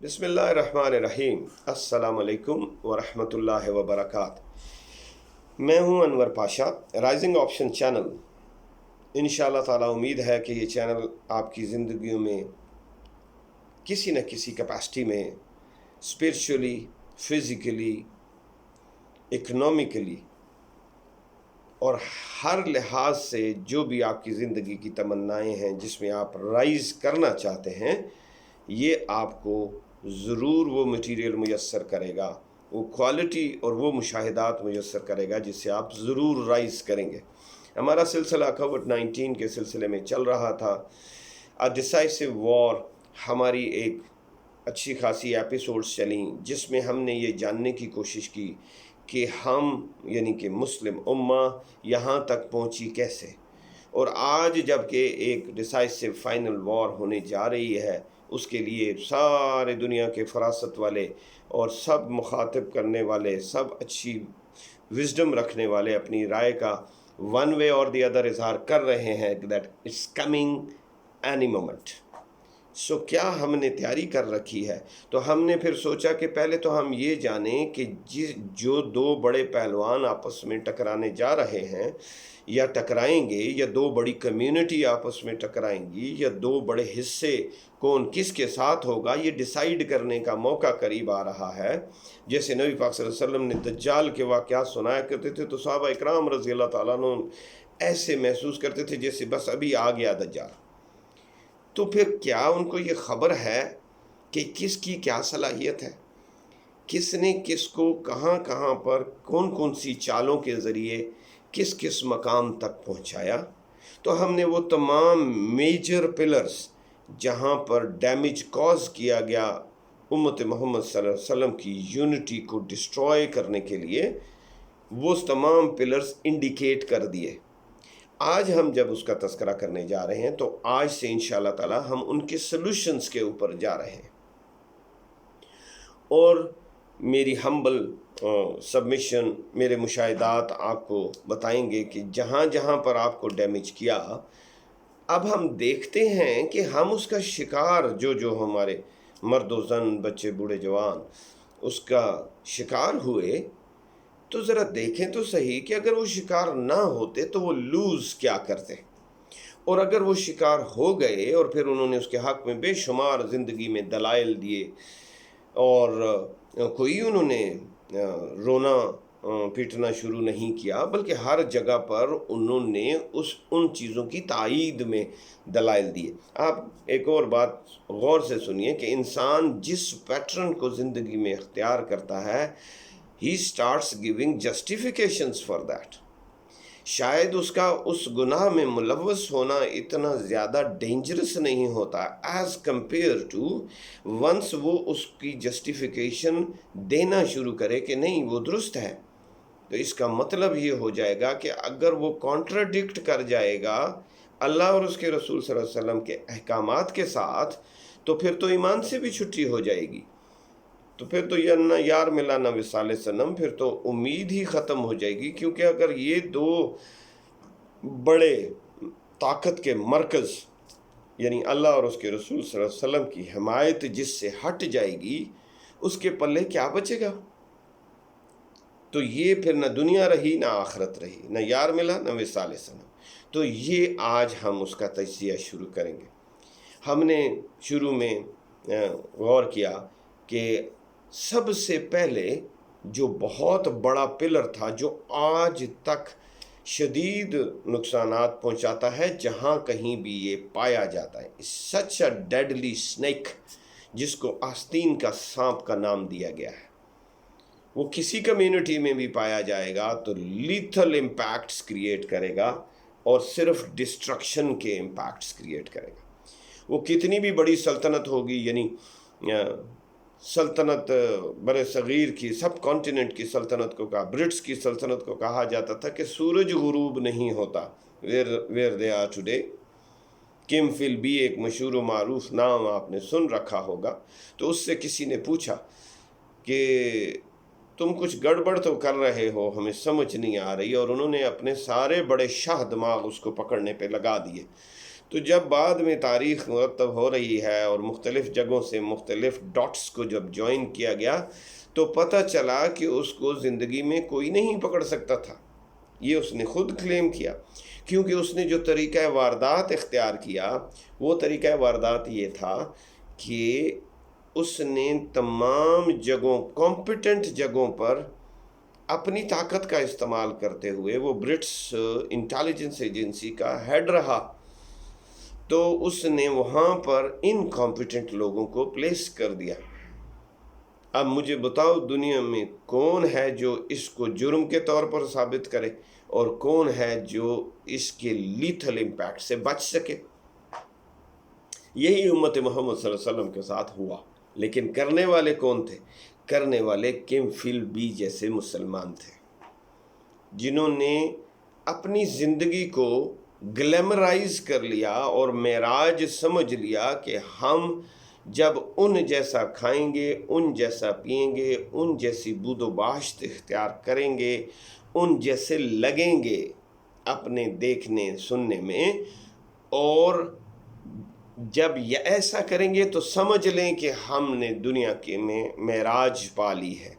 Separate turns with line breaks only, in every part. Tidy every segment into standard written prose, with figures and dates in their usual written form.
بسم اللہ الرحمن الرحیم۔ السلام علیکم ورحمۃ اللہ وبرکاتہ۔ میں ہوں انور پاشا، رائزنگ آپشن چینل۔ انشاءاللہ تعالی امید ہے کہ یہ چینل آپ کی زندگیوں میں کسی نہ کسی کیپیسٹی میں اسپرچولی، فزیکلی، اکنامکلی اور ہر لحاظ سے جو بھی آپ کی زندگی کی تمنائیں ہیں جس میں آپ رائز کرنا چاہتے ہیں، یہ آپ کو ضرور وہ مٹیریل میسر کرے گا، وہ کوالٹی اور وہ مشاہدات میسر کرے گا جس سے آپ ضرور رائز کریں گے۔ ہمارا سلسلہ کووڈ-19 کے سلسلے میں چل رہا تھا، اے ڈیسائسو وار۔ ہماری ایک اچھی خاصی ایپیسوڈز چلیں جس میں ہم نے یہ جاننے کی کوشش کی کہ ہم یعنی کہ مسلم امہ یہاں تک پہنچی کیسے، اور آج جب کہ ایک ڈیسائسو فائنل وار ہونے جا رہی ہے، اس کے لیے سارے دنیا کے فراست والے اور سب مخاطب کرنے والے، سب اچھی وزڈم رکھنے والے اپنی رائے کا ون وے اور دی ادر اظہار کر رہے ہیں that it's coming any moment. So کیا ہم نے تیاری کر رکھی ہے؟ تو ہم نے پھر سوچا کہ پہلے تو ہم یہ جانیں کہ جو دو بڑے پہلوان آپس میں ٹکرانے جا رہے ہیں یا ٹکرائیں گے، یا دو بڑی کمیونٹی آپس میں ٹکرائیں گی، یا دو بڑے حصے کون کس کے ساتھ ہوگا، یہ ڈیسائیڈ کرنے کا موقع قریب آ رہا ہے۔ جیسے نبی پاک صلی اللہ علیہ وسلم نے دجال کے واقعات سنایا کرتے تھے تو صحابہ اکرام رضی اللہ تعالیٰ عنہ ایسے محسوس کرتے تھے جیسے بس ابھی آ گیا دجال۔ تو پھر کیا ان کو یہ خبر ہے کہ کس کی کیا صلاحیت ہے، کس نے کس کو کہاں کہاں پر کون کون سی چالوں کے ذریعے کس کس مقام تک پہنچایا؟ تو ہم نے وہ تمام میجر پلرز جہاں پر ڈیمیج کاز کیا گیا امت محمد صلی اللہ علیہ وسلم کی یونٹی کو ڈسٹروائے کرنے کے لیے، وہ تمام پلرز انڈیکیٹ کر دیے۔ آج ہم جب اس کا تذکرہ کرنے جا رہے ہیں تو آج سے انشاءاللہ تعالی ہم ان کے سلوشنز کے اوپر جا رہے ہیں، اور میری ہمبل سبمیشن، میرے مشاہدات آپ کو بتائیں گے کہ جہاں جہاں پر آپ کو ڈیمیج کیا، اب ہم دیکھتے ہیں کہ ہم اس کا شکار جو ہمارے مرد و زن، بچے، بوڑھے، جوان اس کا شکار ہوئے، تو ذرا دیکھیں تو صحیح کہ اگر وہ شکار نہ ہوتے تو وہ لوز کیا کرتے، اور اگر وہ شکار ہو گئے اور پھر انہوں نے اس کے حق میں بے شمار زندگی میں دلائل دیے، اور کوئی انہوں نے رونا پیٹنا شروع نہیں کیا، بلکہ ہر جگہ پر انہوں نے ان چیزوں کی تائید میں دلائل دیے۔ آپ ایک اور بات غور سے سنیے کہ انسان جس پیٹرن کو زندگی میں اختیار کرتا ہے، he starts giving justifications for that۔ شاید اس کا اس گناہ میں ملوث ہونا اتنا زیادہ ڈینجرس نہیں ہوتا ایز کمپیئر ٹو ونس وہ اس کی جسٹیفیکیشن دینا شروع کرے کہ نہیں وہ درست ہے، تو اس کا مطلب یہ ہو جائے گا کہ اگر وہ کانٹراڈکٹ کر جائے گا اللہ اور اس کے رسول صلی اللہ علیہ وسلم کے احکامات کے ساتھ، تو پھر تو ایمان سے بھی چھٹی ہو جائے گی، تو پھر تو یہ نہ یار ملا نہ وصال صنم، پھر تو امید ہی ختم ہو جائے گی۔ کیونکہ اگر یہ دو بڑے طاقت کے مرکز یعنی اللہ اور اس کے رسول صلی اللہ علیہ وسلم کی حمایت جس سے ہٹ جائے گی، اس کے پلے کیا بچے گا؟ تو یہ پھر نہ دنیا رہی نہ آخرت رہی، نہ یار ملا نہ وصال صنم۔ تو یہ آج ہم اس کا تجزیہ شروع کریں گے۔ ہم نے شروع میں غور کیا کہ سب سے پہلے جو بہت بڑا پلر تھا جو آج تک شدید نقصانات پہنچاتا ہے جہاں کہیں بھی یہ پایا جاتا ہے، سچ اے ڈیڈلی اسنیک، جس کو آستین کا سانپ کا نام دیا گیا ہے، وہ کسی کمیونٹی میں بھی پایا جائے گا تو لیتھل امپیکٹس کریٹ کرے گا، اور صرف ڈسٹرکشن کے امپیکٹس کریٹ کرے گا۔ وہ کتنی بھی بڑی سلطنت ہوگی، یعنی سلطنت بر صغیر کی، سب کانٹیننٹ کی سلطنت کو کہا، برٹس کی سلطنت کو کہا جاتا تھا کہ سورج غروب نہیں ہوتا، ویئر دے آر ٹوڈے۔ کم فل بھی ایک مشہور و معروف نام آپ نے سن رکھا ہوگا۔ تو اس سے کسی نے پوچھا کہ تم کچھ گڑبڑ تو کر رہے ہو، ہمیں سمجھ نہیں آ رہی، اور انہوں نے اپنے سارے بڑے شاہ دماغ اس کو پکڑنے پہ لگا دیے۔ تو جب بعد میں تاریخ مرتب ہو رہی ہے اور مختلف جگہوں سے مختلف ڈاٹس کو جب جوائن کیا گیا تو پتہ چلا کہ اس کو زندگی میں کوئی نہیں پکڑ سکتا تھا. یہ اس نے خود کلیم کیا، کیونکہ اس نے جو طریقہ واردات اختیار کیا وہ طریقہ واردات یہ تھا کہ اس نے تمام جگہوں، کمپیٹنٹ جگہوں پر اپنی طاقت کا استعمال کرتے ہوئے، وہ برٹش انٹیلیجنس ایجنسی کا ہیڈ رہا، تو اس نے وہاں پر انکمپیٹنٹ لوگوں کو پلیس کر دیا. اب مجھے بتاؤ دنیا میں کون ہے جو اس کو جرم کے طور پر ثابت کرے اور کون ہے جو اس کے لیتھل امپیکٹ سے بچ سکے؟ یہی امت محمد صلی اللہ علیہ وسلم کے ساتھ ہوا. لیکن کرنے والے کون تھے؟ کرنے والے کم فل بی جیسے مسلمان تھے، جنہوں نے اپنی زندگی کو گلیمرائز کر لیا اور معراج سمجھ لیا کہ ہم جب ان جیسا کھائیں گے، ان جیسا پئیں گے، ان جیسی بود و باشت اختیار کریں گے، ان جیسے لگیں گے اپنے دیکھنے سننے میں، اور جب یہ ایسا کریں گے تو سمجھ لیں کہ ہم نے دنیا کے میں معراج پا لی ہے.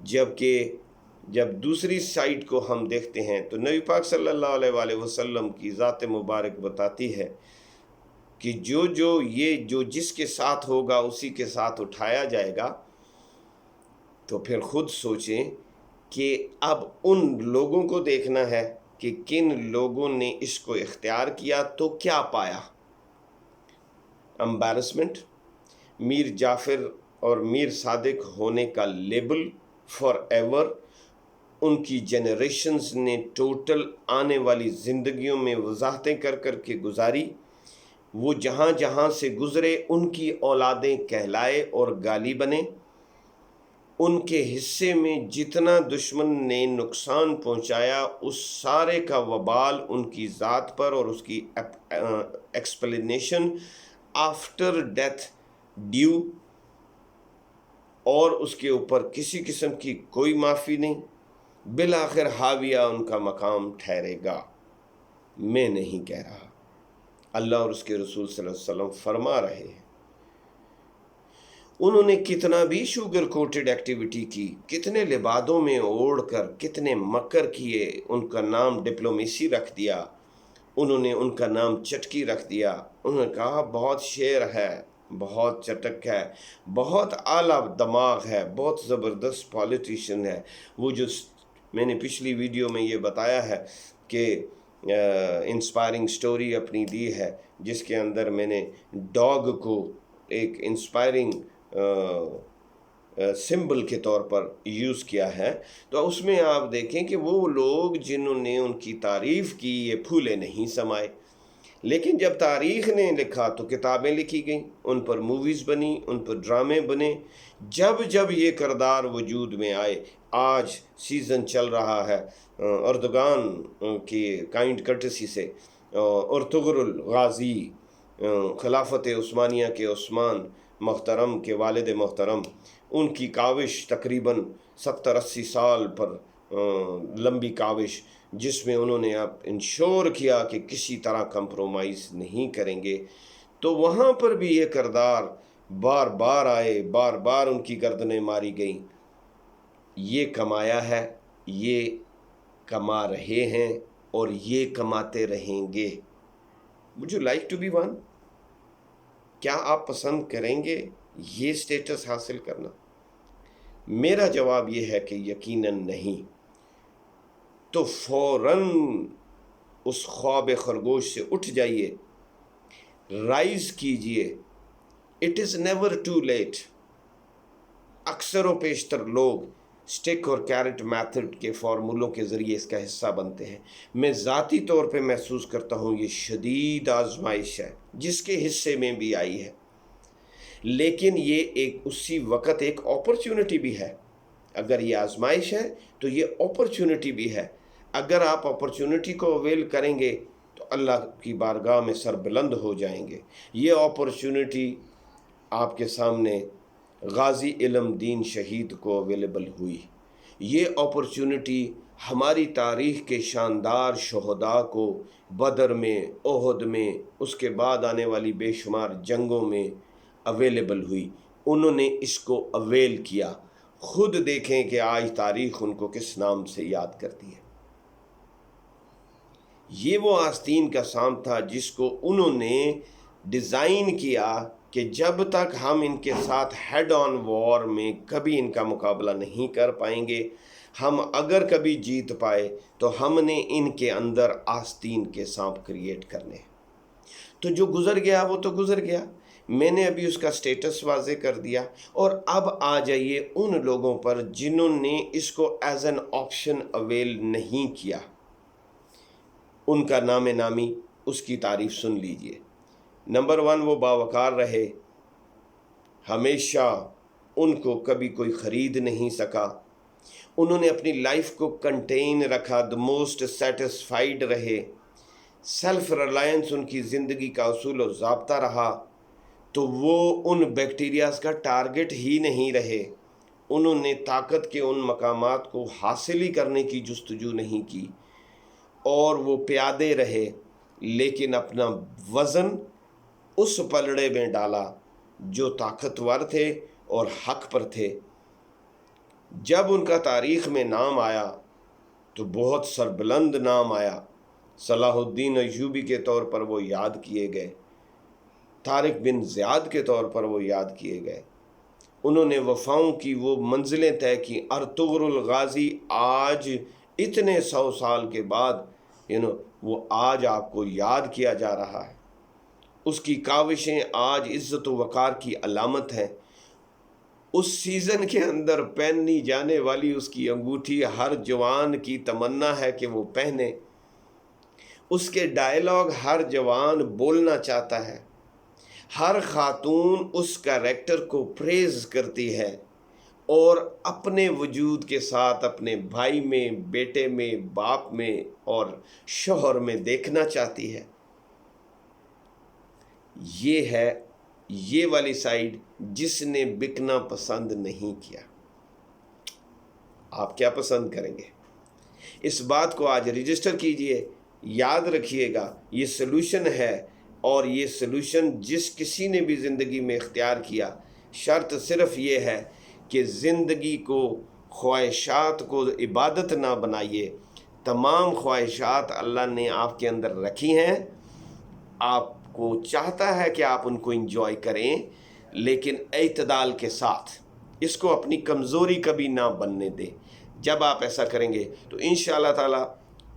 جبکہ جب دوسری سائڈ کو ہم دیکھتے ہیں تو نبی پاک صلی اللہ علیہ وآلہ وسلم کی ذات مبارک بتاتی ہے کہ جو جس کے ساتھ ہوگا اسی کے ساتھ اٹھایا جائے گا. تو پھر خود سوچیں کہ اب ان لوگوں کو دیکھنا ہے کہ کن لوگوں نے اس کو اختیار کیا تو کیا پایا. امبیرسمنٹ، میر جعفر اور میر صادق ہونے کا لیبل فار ایور. ان کی جنریشنز نے ٹوٹل آنے والی زندگیوں میں وضاحتیں کر کر کے گزاری. وہ جہاں جہاں سے گزرے ان کی اولادیں کہلائے اور گالی بنے. ان کے حصے میں جتنا دشمن نے نقصان پہنچایا اس سارے کا وبال ان کی ذات پر، اور اس کی ایکسپلینیشن آفٹر ڈیتھ ڈیو، اور اس کے اوپر کسی قسم کی کوئی معافی نہیں. بالآخر حاویہ ان کا مقام ٹھہرے گا. میں نہیں کہہ رہا، اللہ اور اس کے رسول صلی اللہ علیہ وسلم فرما رہے ہیں. انہوں نے کتنا بھی شوگر کوٹڈ ایکٹیویٹی کی، کتنے لبادوں میں اوڑھ کر کتنے مکر کیے، ان کا نام ڈپلومیسی رکھ دیا، انہوں نے ان کا نام چٹکی رکھ دیا. انہوں نے کہا بہت شیر ہے، بہت چٹک ہے، بہت اعلیٰ دماغ ہے، بہت زبردست پالیٹیشین ہے. وہ جو میں نے پچھلی ویڈیو میں یہ بتایا ہے کہ انسپائرنگ سٹوری اپنی دی ہے، جس کے اندر میں نے ڈاگ کو ایک انسپائرنگ سمبل کے طور پر یوز کیا ہے. تو اس میں آپ دیکھیں کہ وہ لوگ جنہوں نے ان کی تعریف کی یہ پھولے نہیں سمائے. لیکن جب تاریخ نے لکھا تو کتابیں لکھی گئیں، ان پر موویز بنی، ان پر ڈرامے بنے. جب یہ کردار وجود میں آئے، آج سیزن چل رہا ہے اردگان کی کائنڈ کرٹسی سے، ارطغرل الغازی، خلافت عثمانیہ کے عثمان محترم کے والد محترم، ان کی کاوش تقریباً 70-80 سال پر لمبی کاوش، جس میں انہوں نے اب انشور کیا کہ کسی طرح کمپرومائز نہیں کریں گے. تو وہاں پر بھی یہ کردار بار بار آئے، بار بار ان کی گردنیں ماری گئیں. یہ کمایا ہے، یہ کما رہے ہیں اور یہ کماتے رہیں گے. Would you like to be one؟ کیا آپ پسند کریں گے یہ سٹیٹس حاصل کرنا؟ میرا جواب یہ ہے کہ یقیناً نہیں. تو فوراً اس خواب خرگوش سے اٹھ جائیے، رائز کیجئے. It is never too late. اکثر و بیشتر لوگ سٹک اور کیرٹ میتھڈ کے فارمولوں کے ذریعے اس کا حصہ بنتے ہیں. میں ذاتی طور پہ محسوس کرتا ہوں یہ شدید آزمائش ہے جس کے حصے میں بھی آئی ہے، لیکن یہ اسی وقت ایک اپرچونٹی بھی ہے. اگر یہ آزمائش ہے تو یہ اپرچونٹی بھی ہے. اگر آپ اپرچونٹی کو اویل کریں گے تو اللہ کی بارگاہ میں سر بلند ہو جائیں گے. یہ اپرچونٹی آپ کے سامنے غازی علم دین شہید کو اویلیبل ہوئی. یہ اپرچونٹی ہماری تاریخ کے شاندار شہداء کو بدر میں، احد میں، اس کے بعد آنے والی بے شمار جنگوں میں اویلیبل ہوئی، انہوں نے اس کو اویل کیا۔ خود دیکھیں کہ آج تاریخ ان کو کس نام سے یاد کرتی ہے۔ یہ وہ آستین کا سام تھا جس کو انہوں نے ڈیزائن کیا کہ جب تک ہم ان کے ساتھ ہیڈ آن وار میں کبھی ان کا مقابلہ نہیں کر پائیں گے، ہم اگر کبھی جیت پائے تو ہم نے ان کے اندر آستین کے سانپ کریٹ کرنے۔ تو جو گزر گیا وہ تو گزر گیا، میں نے ابھی اس کا سٹیٹس واضح کر دیا، اور اب آ جائیے ان لوگوں پر جنہوں نے اس کو ایز این آپشن اویل نہیں کیا۔ ان کا نام نامی، اس کی تعریف سن لیجئے۔ نمبر 1، وہ باوقار رہے، ہمیشہ ان کو کبھی کوئی خرید نہیں سکا، انہوں نے اپنی لائف کو کنٹین رکھا، the most satisfied رہے، سیلف ریلائنس ان کی زندگی کا اصول و ضابطہ رہا، تو وہ ان بیکٹیریاز کا ٹارگٹ ہی نہیں رہے۔ انہوں نے طاقت کے ان مقامات کو حاصل ہی کرنے کی جستجو نہیں کی، اور وہ پیادے رہے، لیکن اپنا وزن اس پلڑے میں ڈالا جو طاقتور تھے اور حق پر تھے۔ جب ان کا تاریخ میں نام آیا تو بہت سربلند نام آیا۔ صلاح الدین ایوبی کے طور پر وہ یاد کیے گئے، طارق بن زیاد کے طور پر وہ یاد کیے گئے۔ انہوں نے وفاؤں کی وہ منزلیں طے کی۔ ارطغرل غازی آج اتنے 100 سال کے بعد وہ آج آپ کو یاد کیا جا رہا ہے۔ اس کی کاوشیں آج عزت و وقار کی علامت ہیں۔ اس سیزن کے اندر پہنی جانے والی اس کی انگوٹھی ہر جوان کی تمنا ہے کہ وہ پہنے۔ اس کے ڈائلاگ ہر جوان بولنا چاہتا ہے۔ ہر خاتون اس کریکٹر کو پریز کرتی ہے اور اپنے وجود کے ساتھ اپنے بھائی میں، بیٹے میں، باپ میں اور شوہر میں دیکھنا چاہتی ہے۔ یہ ہے یہ والی سائیڈ جس نے بکنا پسند نہیں کیا۔ آپ کیا پسند کریں گے؟ اس بات کو آج رجسٹر کیجئے، یاد رکھیے گا، یہ سلوشن ہے، اور یہ سلوشن جس کسی نے بھی زندگی میں اختیار کیا، شرط صرف یہ ہے کہ زندگی کو، خواہشات کو عبادت نہ بنائیے۔ تمام خواہشات اللہ نے آپ کے اندر رکھی ہیں، آپ کو چاہتا ہے کہ آپ ان کو انجوائے کریں، لیکن اعتدال کے ساتھ۔ اس کو اپنی کمزوری کبھی نہ بننے دیں۔ جب آپ ایسا کریں گے تو انشاءاللہ تعالیٰ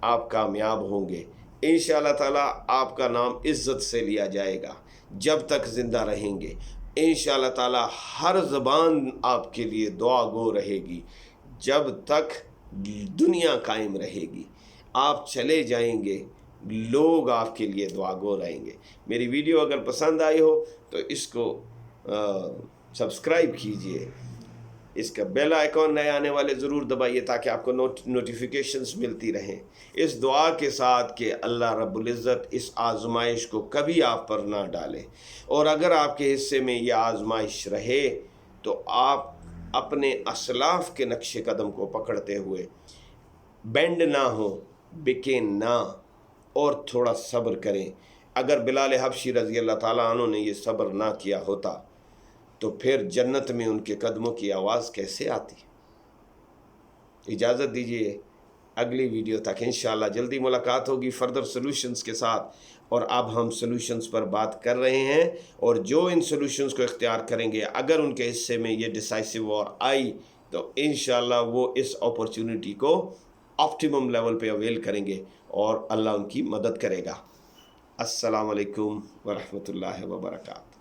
آپ کامیاب ہوں گے۔ انشاءاللہ تعالیٰ آپ کا نام عزت سے لیا جائے گا جب تک زندہ رہیں گے۔ انشاءاللہ تعالیٰ ہر زبان آپ کے لیے دعا گو رہے گی جب تک دنیا قائم رہے گی۔ آپ چلے جائیں گے، لوگ آپ کے لیے دعا گو رہیں گے۔ میری ویڈیو اگر پسند آئی ہو تو اس کو سبسکرائب کیجئے، اس کا بیل آئیکن نئے آنے والے ضرور دبائیے تاکہ آپ کو نوٹیفیکیشنز ملتی رہیں، اس دعا کے ساتھ کہ اللہ رب العزت اس آزمائش کو کبھی آپ پر نہ ڈالے، اور اگر آپ کے حصے میں یہ آزمائش رہے تو آپ اپنے اسلاف کے نقش قدم کو پکڑتے ہوئے بینڈ نہ ہوں، بکیں نہ، اور تھوڑا صبر کریں۔ اگر بلال حبشی رضی اللہ تعالیٰ عنہ نے یہ صبر نہ کیا ہوتا تو پھر جنت میں ان کے قدموں کی آواز کیسے آتی؟ اجازت دیجیے، اگلی ویڈیو تک انشاءاللہ جلدی ملاقات ہوگی فردر سلوشنز کے ساتھ، اور اب ہم سلوشنز پر بات کر رہے ہیں، اور جو ان سلوشنز کو اختیار کریں گے، اگر ان کے حصے میں یہ ڈیسائسو وار آئی تو انشاءاللہ وہ اس اپورچونٹی کو آپٹیمم لیول پہ اویل کریں گے، اور اللہ ان کی مدد کرے گا۔ السلام علیکم ورحمۃ اللہ وبرکاتہ۔